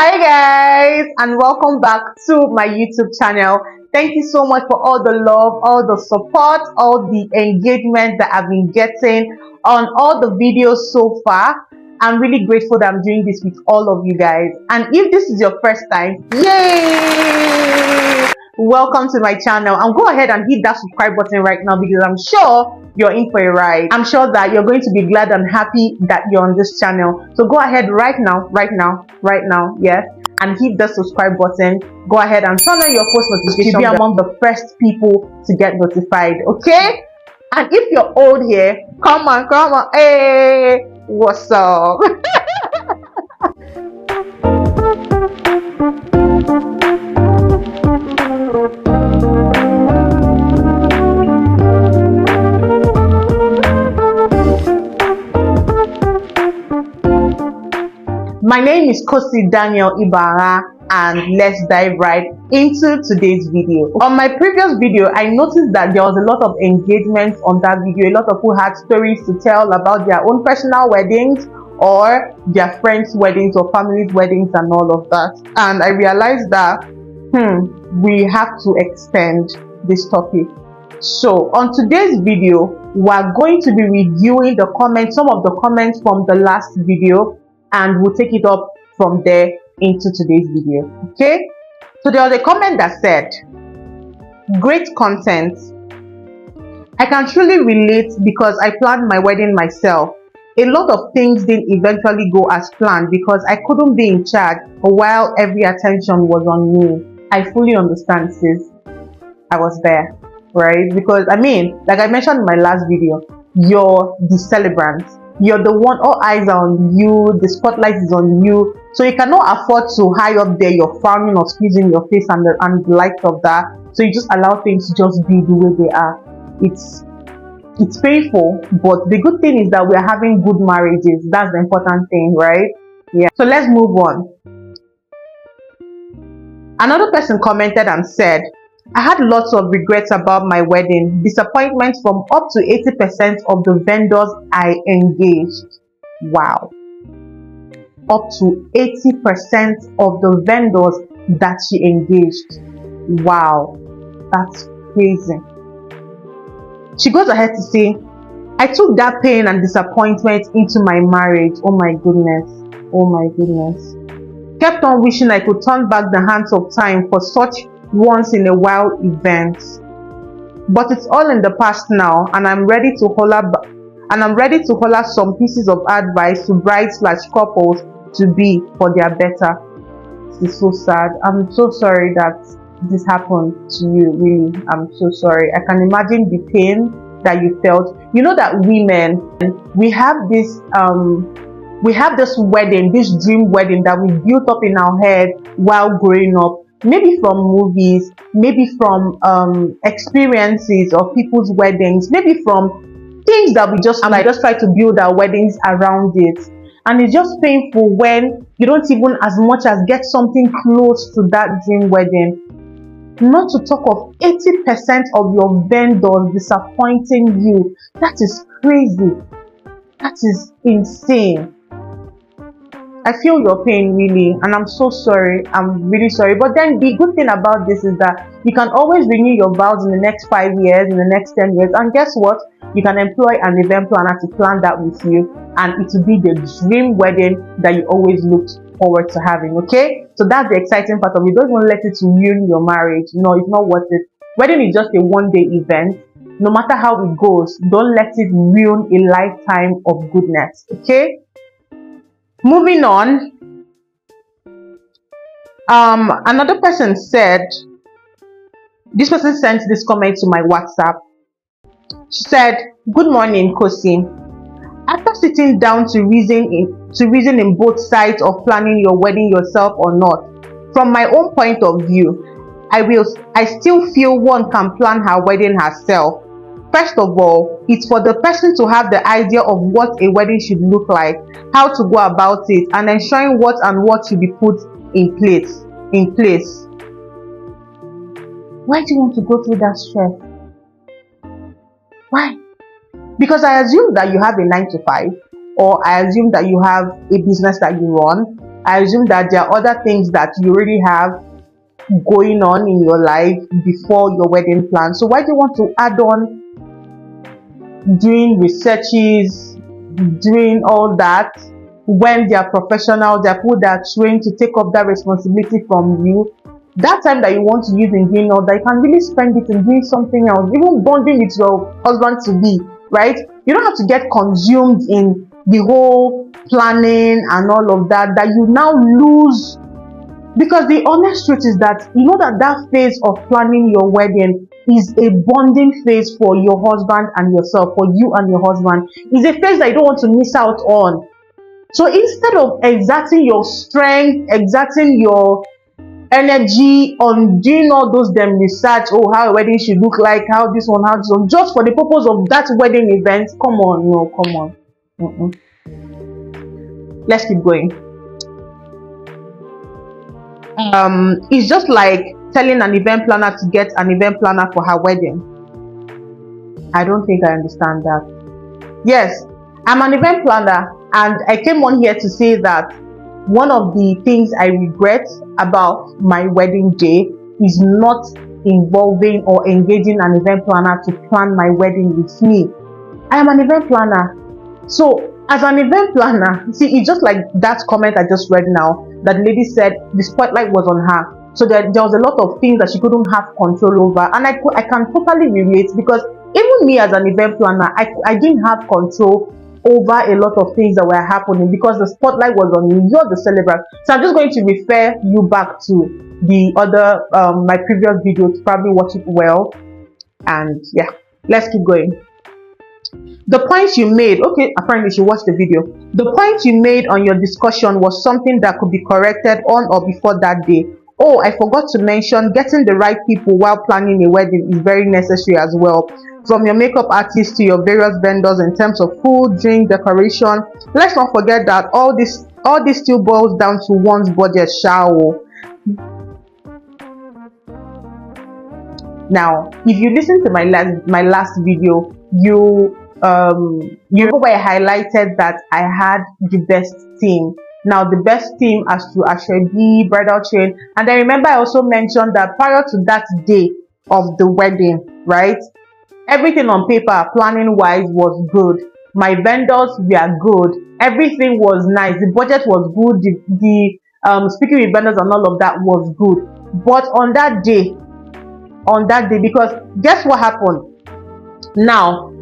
Hi guys, and welcome back to my YouTube channel. Thank you so much for all the love, all the support, all the engagement that I've been getting on all the videos so far. I'm really grateful that I'm doing this with all of you guys. And if this is your first time, yay! Welcome to my channel, and go ahead and hit that subscribe button right now, because I'm sure you're in for a ride. I'm sure that you're going to be glad and happy that you're on this channel. So go ahead right now, yes, and hit the subscribe button. Go ahead and turn on your post notifications to be among the first people to get notified, okay? And if you're old here, come on, hey, what's up? My name is Daniel-Ibanga, and let's dive right into today's video. On my previous video, I noticed that there was a lot of engagement on that video. A lot of people had stories to tell about their own personal weddings or their friends' weddings or family's weddings and all of that. And I realized that we have to extend this topic. So on today's video, we're going to be reviewing the comments, some of the comments from the last video, and we'll take it up from there into today's video. Okay, so there was a comment that said, great content. I can truly relate because I planned my wedding myself. A lot of things didn't eventually go as planned because I couldn't be in charge while every attention was on me. I fully understand, sis. I was there, right? Because I mean, like I mentioned in my last video, you're the celebrant. You're the one, all eyes are on you, the spotlight is on you, so you cannot afford to high up there, you're frowning or squeezing your face and the likes of that. So you just allow things to just be the way they are. It's painful, but the good thing is that we're having good marriages. That's the important thing, right? Yeah. So let's move on. Another person commented and said, I had lots of regrets about my wedding, disappointments from up to 80% of the vendors I engaged. Wow. Up to 80% of the vendors that she engaged. Wow. That's crazy. She goes ahead to say, I took that pain and disappointment into my marriage. Oh my goodness. Oh my goodness. Kept on wishing I could turn back the hands of time for such once in a while events, but it's all in the past now, and I'm ready to holler some pieces of advice to brides/couples to be for their better. It's so sad. I'm so sorry that this happened to you. Really, I'm so sorry. I can imagine the pain that you felt. You know that women, we have this wedding, this dream wedding that we built up in our head while growing up. Maybe from movies, maybe from experiences of people's weddings, maybe from things that we just try to build our weddings around it. And it's just painful when you don't even as much as get something close to that dream wedding. Not to talk of 80% of your vendors disappointing you. That is crazy. That is insane. I feel your pain, really, and I'm so sorry. I'm really sorry. But then the good thing about this is that you can always renew your vows in the next 5 years, in the next 10 years, and guess what? You can employ an event planner to plan that with you, and it will be the dream wedding that you always looked forward to having. Okay, so that's the exciting part of it. Don't even let it ruin your marriage. No, it's not worth it. Wedding is just a one-day event. No matter how it goes, don't let it ruin a lifetime of goodness. Okay. Moving on, another person said, this person sent this comment to my WhatsApp. She said, good morning, Kosi. After sitting down to reason in both sides of planning your wedding yourself or not, from my own point of view, I still feel one can plan her wedding herself. First of all, it's for the person to have the idea of what a wedding should look like, how to go about it, and ensuring what should be put in place. Why do you want to go through that stress? Why? Because I assume that you have a 9 to 5, or I assume that you have a business that you run. I assume that there are other things that you already have going on in your life before your wedding plan. So why do you want to add on doing researches, doing all that, when they are professionals, they are people that are trained to take up that responsibility from you? That time that you want to use in doing all that, you can really spend it in doing something else, even bonding with your husband to be, right? You don't have to get consumed in the whole planning and all of that you now lose. Because the honest truth is that you know that phase of planning your wedding is a bonding phase for your husband and yourself, for you and your husband. It's a phase that you don't want to miss out on. So instead of exerting your strength, exerting your energy on doing all those research, oh, how a wedding should look like, how this one, just for the purpose of that wedding event, come on, no, come on. Let's keep going. It's just like telling an event planner to get an event planner for her wedding. I don't think I understand that. Yes, I'm an event planner, and I came on here to say that one of the things I regret about my wedding day is not involving or engaging an event planner to plan my wedding with me. I am an event planner. So as an event planner, see, it's just like that comment I just read now, that the lady said the spotlight was on her. So there was a lot of things that she couldn't have control over. And I can totally relate, because even me as an event planner, I didn't have control over a lot of things that were happening because the spotlight was on you. You're the celebrant. So I'm just going to refer you back to the other my previous video to probably watch it well. And yeah, let's keep going. The point you made, okay, apparently she watched the video. The point you made on your discussion was something that could be corrected on or before that day. Oh, I forgot to mention, getting the right people while planning a wedding is very necessary as well. From your makeup artist to your various vendors in terms of food, drink, decoration. Let's not forget that all this still boils down to one's budget, shall. Now, if you listen to my last video, you remember where I highlighted that I had the best team. Now, the best team as to Ashwebi, bridal train, and I remember I also mentioned that prior to that day of the wedding, right, everything on paper, planning wise, was good. My vendors were good. Everything was nice. The budget was good. The speaking with vendors and all of that was good. But on that day, because guess what happened? Now,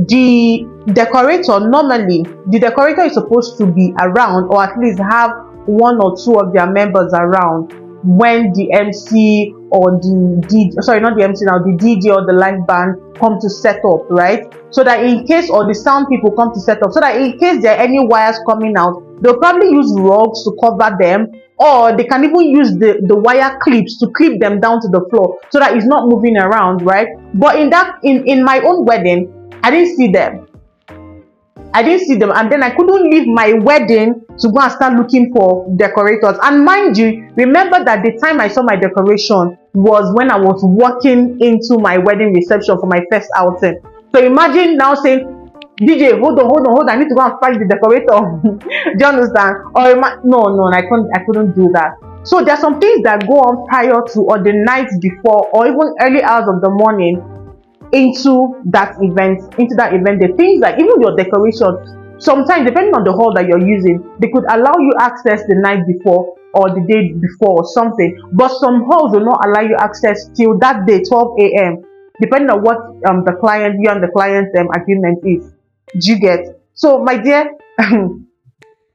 the decorator, normally the decorator is supposed to be around, or at least have one or two of their members around when the MC or the DJ, sorry, not the MC now, the DJ or the live band come to set up, right? So that in case, or the sound people come to set up, so that in case there are any wires coming out, they'll probably use rugs to cover them, or they can even use the wire clips to clip them down to the floor so that it's not moving around, right? But in my own wedding, I didn't see them. And then I couldn't leave my wedding to go and start looking for decorators. And mind you, remember that the time I saw my decoration was when I was walking into my wedding reception for my first outing. So imagine now saying, DJ, hold on, I need to go and find the decorator. Do you understand? Or no, I couldn't do that. So there are some things that go on prior to, or the night before, or even early hours of the morning into that event. The things like even your decoration, sometimes depending on the hall that you're using, they could allow you access the night before or the day before or something. But some halls will not allow you access till that day, 12 a.m. depending on what you and the client's agreement is. Do you get? So my dear,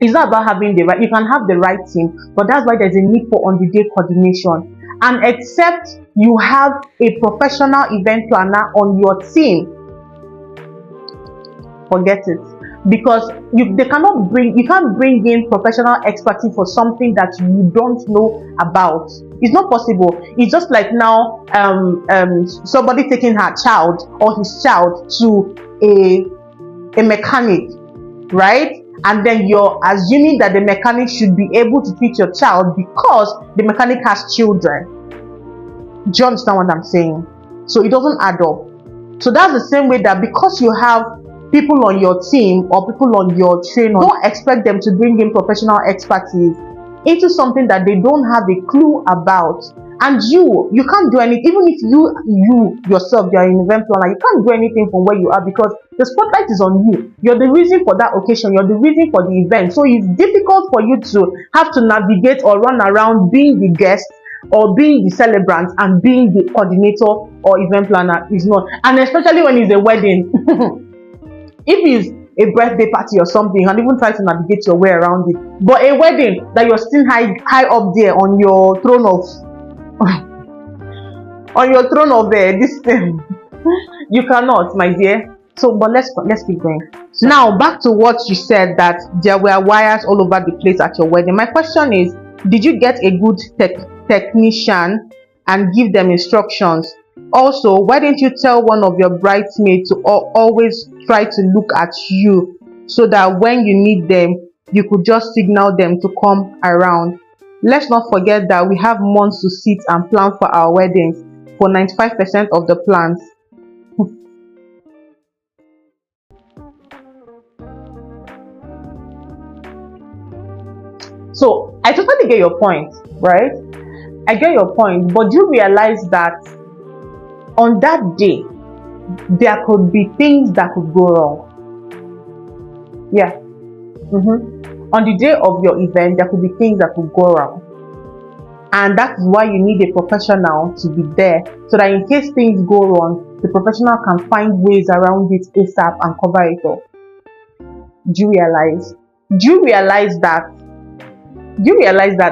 it's not about having the right, you can have the right team, but that's why there's a need for on-the-day coordination. And except you have a professional event planner on your team, forget it. Because you can't bring in professional expertise for something that you don't know about. It's not possible. It's just like now somebody taking her child or his child to a mechanic, right? And then you're assuming that the mechanic should be able to teach your child because the mechanic has children. Do you understand what I'm saying? So it doesn't add up. So that's the same way that because you have people on your team or people on your train, don't expect them to bring in professional expertise into something that they don't have a clue about. And you can't do anything. Even if you yourself, you're an event planner, you can't do anything from where you are, because the spotlight is on you. You're the reason for that occasion, you're the reason for the event. So it's difficult for you to have to navigate or run around being the guest or being the celebrant and being the coordinator or event planner. Is not. And especially when it's a wedding. If it's a birthday party or something, and even try to navigate your way around it. But a wedding that you're still high up there on your throne of this thing, you cannot, my dear. So, but let's keep going. So, now back to what you said, that there were wires all over the place at your wedding. My question is, did you get a good technician and give them instructions? Also, why didn't you tell one of your bridesmaids to always try to look at you, so that when you need them, you could just signal them to come around? Let's not forget that we have months to sit and plan for our weddings for 95% of the plans. So I totally get your point, right? I get your point, but you realize that on that day there could be things that could go wrong. Yeah. On the day of your event, there could be things that could go wrong, and that's why you need a professional to be there, so that in case things go wrong, the professional can find ways around it ASAP and cover it up. Do you realize that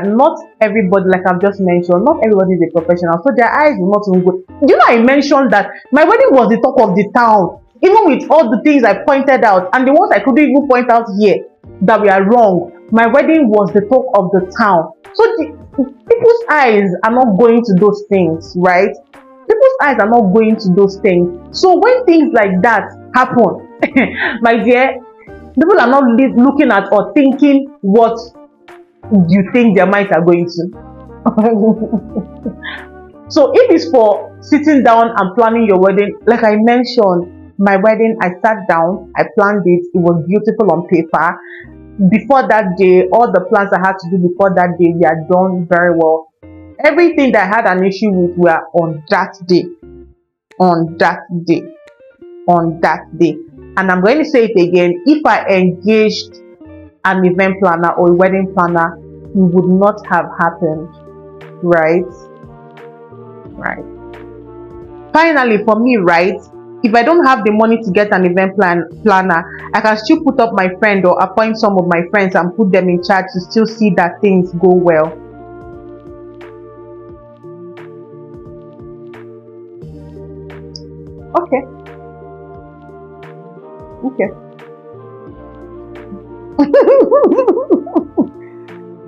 not everybody, like I've just mentioned, not everybody is a professional, so their eyes will not even go. Do you know, I mentioned that my wedding was the talk of the town, even with all the things I pointed out, and the ones I couldn't even point out here that we are wrong. My wedding was the talk of the town. So people's eyes are not going to those things, right? People's eyes are not going to those things. So when things like that happen, my dear, people are not looking at or thinking what you think their minds are going to. So if it's for sitting down and planning your wedding, like I mentioned, my wedding, I sat down, I planned it, it was beautiful on paper. Before that day, all the plans I had to do before that day, we are done very well. Everything that I had an issue with were on that day. And I'm going to say it again, if I engaged an event planner or a wedding planner, it would not have happened. Right? Finally, for me, right, if I don't have the money to get an event planner, I can still put up my friend or appoint some of my friends and put them in charge to still see that things go well. Okay.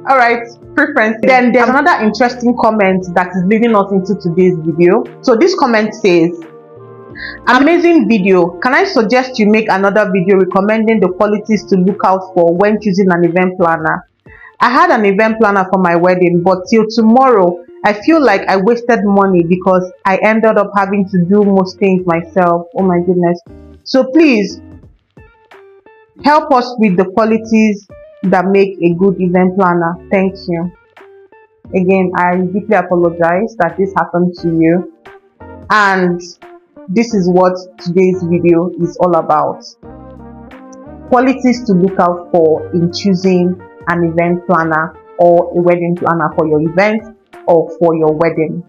All right, preference. Then there's another interesting comment that is leading us into today's video. So this comment says, amazing video. Can I suggest you make another video recommending the qualities to look out for when choosing an event planner? I had an event planner for my wedding, but till tomorrow, I feel like I wasted money because I ended up having to do most things myself. Oh my goodness. So please help us with the qualities that make a good event planner. Thank you. Again, I deeply apologize that this happened to you, and this is what today's video is all about. Qualities to look out for in choosing an event planner or a wedding planner for your event or for your wedding.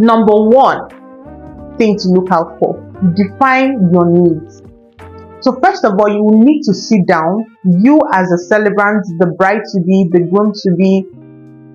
Number one thing to look out for: define your needs. So first of all, you will need to sit down, you as a celebrant, the bride to be, the groom to be,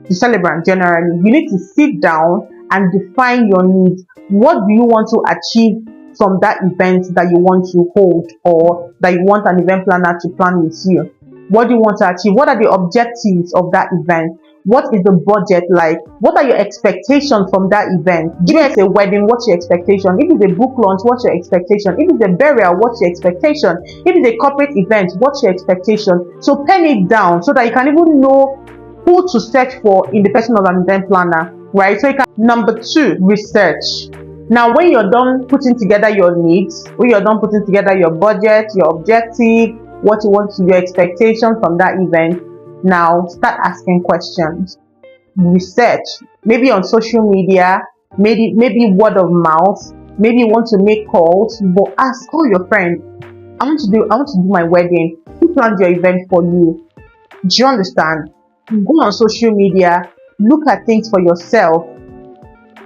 the celebrant generally, you need to sit down and define your needs. What do you want to achieve from that event that you want to hold, or that you want an event planner to plan with you? What do you want to achieve? What are the objectives of that event? What is the budget like? What are your expectations from that event? If it's a wedding, what's your expectation? If it's a book launch, what's your expectation? If it's a burial, what's your expectation? If it's a corporate event, what's your expectation? So pen it down so that you can even know who to search for in the person of an event planner, right? So you can. Number two, research. Now, when you're done putting together your needs, when you're done putting together your budget, your objective, what you want to, your expectation from that event, Now start asking questions. Research, maybe on social media, maybe word of mouth, maybe you want to make calls, but ask, call your friend. I want to do my wedding. Who planned your event for you? Do you understand? Go on social media, look at things for yourself,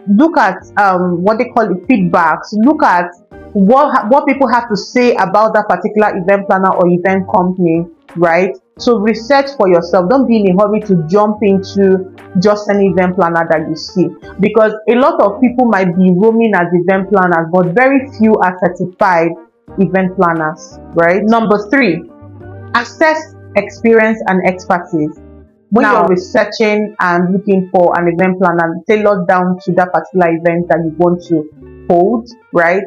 look at what they call it, feedbacks, look at what people have to say about that particular event planner or event company, right? So research for yourself. Don't be in a hurry to jump into just any event planner that you see, because a lot of people might be roaming as event planners, but very few are certified event planners, right? Number 3, assess experience and expertise. When you're researching and looking for an event planner tailored down to that particular event that you want to hold, right?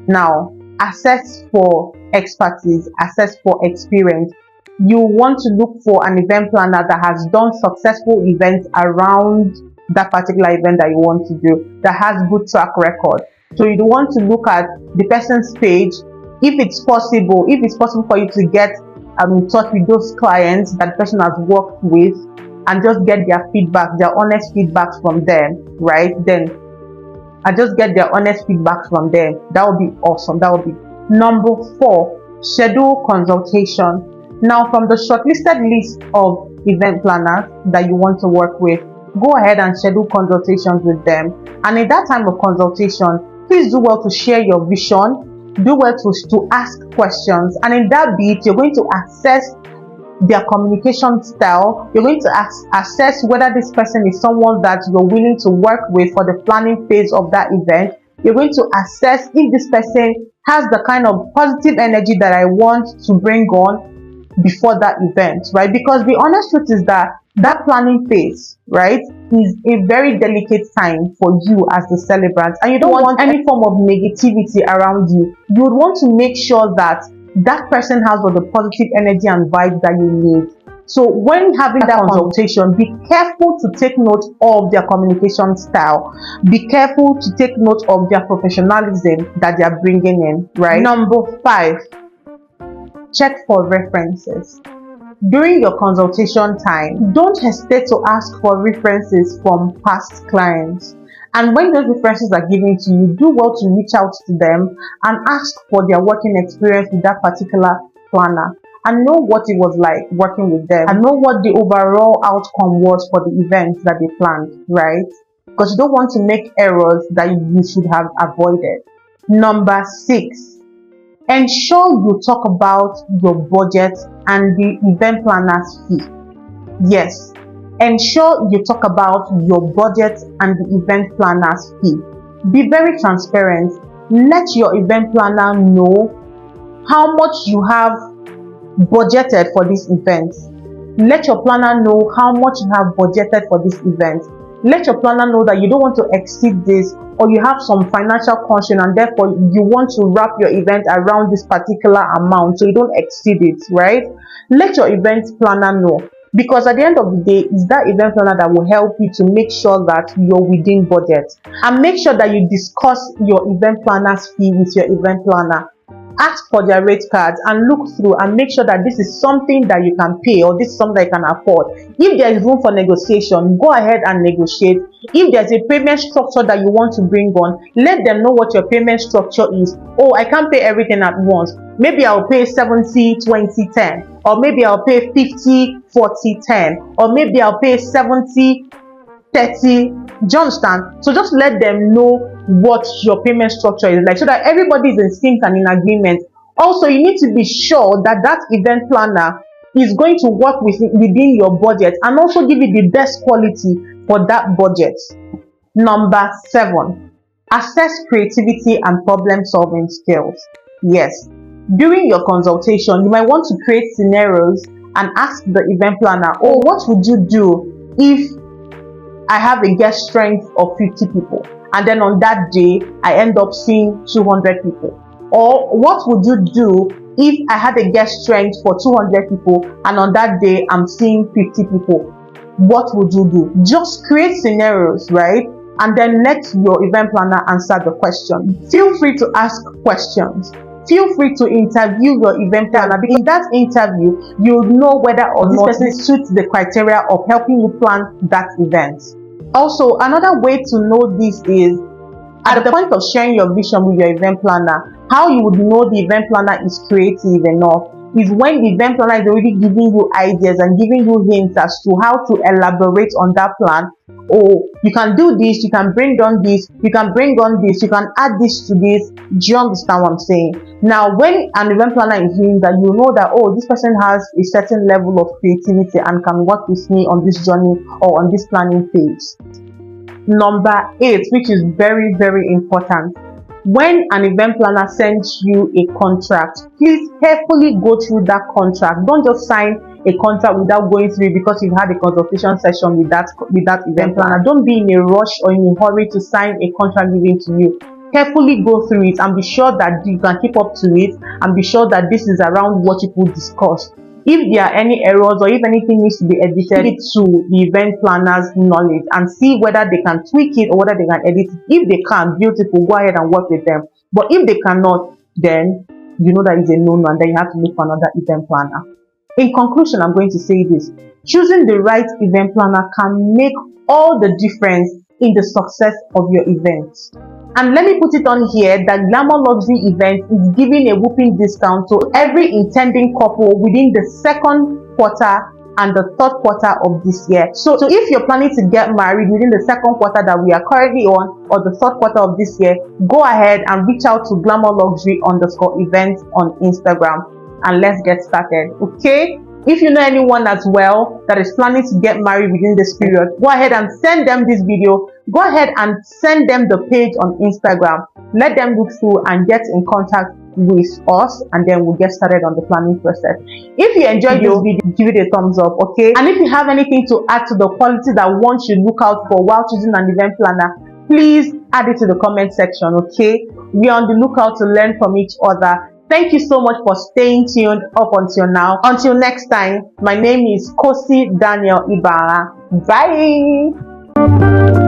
Now, assess for expertise, assess for experience. You want to look for an event planner that has done successful events around that particular event that you want to do, that has good track record. So you want to look at the person's page, if it's possible for you to get in touch with those clients that the person has worked with and just get their feedback, their honest feedbacks from them, right? Then I just get their honest feedbacks from them. That would be awesome. That would be. Number 4, schedule consultation. Now, from the shortlisted list of event planners that you want to work with, go ahead and schedule consultations with them. And in that time of consultation, please do well to share your vision, do well to ask questions, and in that bit you're going to assess their communication style. You're going to assess whether this person is someone that you're willing to work with for the planning phase of that event. You're going to assess if this person has the kind of positive energy that I want to bring on before that event, right? Because the honest truth is that planning phase, right, is a very delicate time for you as the celebrant, and you don't want any form of negativity around you. You would want to make sure that that person has all the positive energy and vibes that you need. So when having that consultation, be careful to take note of their communication style. Be careful to take note of their professionalism that they are bringing in, right? Number 5, check for references. During your consultation time, don't hesitate to ask for references from past clients. And when those references are given to you, do well to reach out to them and ask for their working experience with that particular planner, and know what it was like working with them, and know what the overall outcome was for the event that they planned, right? Because you don't want to make errors that you should have avoided. Number 6, ensure you talk about your budget and the event planner's fee. Yes, ensure you talk about your budget and the event planner's fee. Be very transparent. Let your event planner know how much you have budgeted for this event. Let your planner know how much you have budgeted for this event. Let your planner know that you don't want to exceed this, or you have some financial constraint and therefore you want to wrap your event around this particular amount so you don't exceed it, right? Let your event planner know, because at the end of the day, it's that event planner that will help you to make sure that you're within budget. And make sure that you discuss your event planner's fee with your event planner. Ask for their rate cards and look through and make sure that this is something that you can pay, or this is something that you can afford. If there is room for negotiation, go ahead and negotiate. If there's a payment structure that you want to bring on, let them know what your payment structure is. Oh, I can't pay everything at once. Maybe I'll pay 70, 20, 10. Or maybe I'll pay 50, 40, 10. Or maybe I'll pay 70, 30. Do you understand? So just let them know what your payment structure is like, so that everybody is in sync and in agreement. Also, you need to be sure that that event planner is going to work within your budget and also give you the best quality for that budget. Number 7, assess creativity and problem solving skills. Yes, during your consultation, you might want to create scenarios and ask the event planner, oh, what would you do if I have a guest strength of 50 people, and then on that day I end up seeing 200 people? Or what would you do if I had a guest strength for 200 people and on that day I'm seeing 50 people? What would you do? Just create scenarios, right? And then let your event planner answer the question. Feel free to ask questions. feel free to interview your event planner. In that interview, you'll know whether or not this person suits the criteria of helping you plan that event. Also, another way to know this is at the point of sharing your vision with your event planner. How you would know the event planner is creative enough is when the event planner is already giving you ideas and giving you hints as to how to elaborate on that plan. Oh, you can do this, you can bring on this, you can bring on this, you can add this to this. Do you understand what I'm saying? Now, when an event planner is doing that, you know that, oh, this person has a certain level of creativity and can work with me on this journey or on this planning phase. Number 8, which is very, very important. When an event planner sends you a contract, please carefully go through that contract. Don't just sign a contract without going through it because you've had a consultation session with that event planner. Don't be in a rush or in a hurry to sign a contract given to you. Carefully go through it and be sure that you can keep up to it, and be sure that this is around what you could discuss. If there are any errors or if anything needs to be edited, it to the event planner's knowledge and see whether they can tweak it or whether they can edit it. If they can, beautiful, go ahead and work with them. But if they cannot, then you know that is a no-no, and then you have to look for another event planner. In conclusion, I'm going to say this: choosing the right event planner can make all the difference in the success of your event. And let me put it on here that Glamour Luxury Event is giving a whooping discount to every intending couple within the second quarter and the third quarter of this year. So if you're planning to get married within the second quarter that we are currently on, or the third quarter of this year, go ahead and reach out to glamourluxury_events on Instagram and let's get started. Okay? If you know anyone as well that is planning to get married within this period, go ahead and send them this video. Go ahead and send them the page on Instagram. Let them look through and get in contact with us, and then we'll get started on the planning process. If you enjoyed this video, give it a thumbs up, okay? And if you have anything to add to the quality that one should look out for while choosing an event planner, please add it to the comment section, okay? We are on the lookout to learn from each other. Thank you so much for staying tuned up until now. Until next time, my name is Kosi Daniel-Ibanga. Bye!